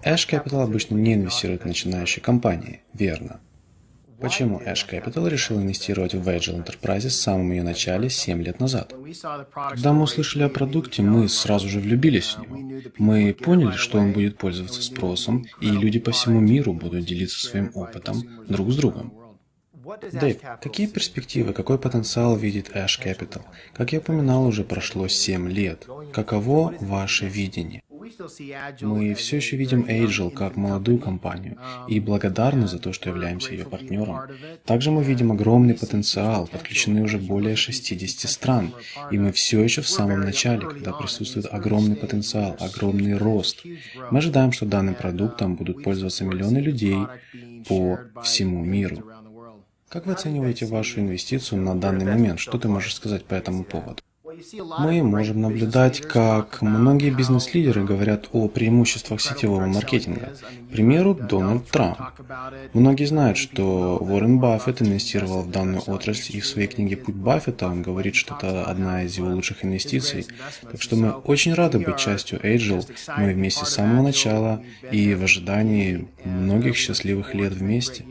Ash Capital обычно не инвестирует в начинающие компании, верно? Почему Ash Capital решил инвестировать в Agile Enterprises в самом ее начале 7 лет назад? Когда мы услышали о продукте, мы сразу же влюбились в него. Мы поняли, что он будет пользоваться спросом, и люди по всему миру будут делиться своим опытом друг с другом. Дэйв, какие перспективы, какой потенциал видит Ash Capital? Как я упоминал, уже прошло 7 лет. Каково ваше видение? Мы все еще видим Agile как молодую компанию и благодарны за то, что являемся ее партнером. Также мы видим огромный потенциал, подключены уже более 60 стран, и мы все еще в самом начале, когда присутствует огромный потенциал, огромный рост. Мы ожидаем, что данным продуктом будут пользоваться миллионы людей по всему миру. Как вы оцениваете вашу инвестицию на данный момент? Что ты можешь сказать по этому поводу? Мы можем наблюдать, как многие бизнес-лидеры говорят о преимуществах сетевого маркетинга. К примеру, Дональд Трамп. Многие знают, что Уоррен Баффет инвестировал в данную отрасль, и в своей книге «Путь Баффета» он говорит, что это одна из его лучших инвестиций. Так что мы очень рады быть частью Agile. Мы вместе с самого начала и в ожидании многих счастливых лет вместе.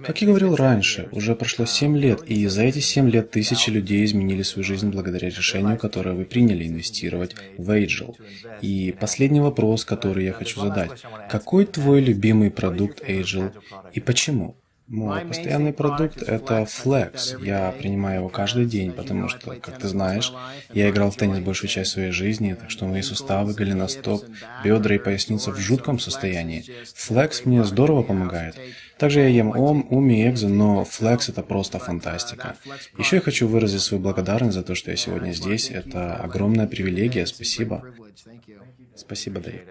Как я говорил раньше, уже прошло 7 лет, и за эти 7 лет тысячи людей изменили свою жизнь благодаря решению, которое вы приняли, инвестировать в Agile. И последний вопрос, который я хочу задать. Какой твой любимый продукт Agile и почему? Мой постоянный продукт – это Flex. Я принимаю его каждый день, потому что, как ты знаешь, я играл в теннис большую часть своей жизни, так что мои суставы, голеностоп, бедра и поясница в жутком состоянии. Flex мне здорово помогает. Также я ем Уми и Экзо, но Flex – это просто фантастика. Еще я хочу выразить свою благодарность за то, что я сегодня здесь. Это огромная привилегия. Спасибо. Спасибо, Дэйв.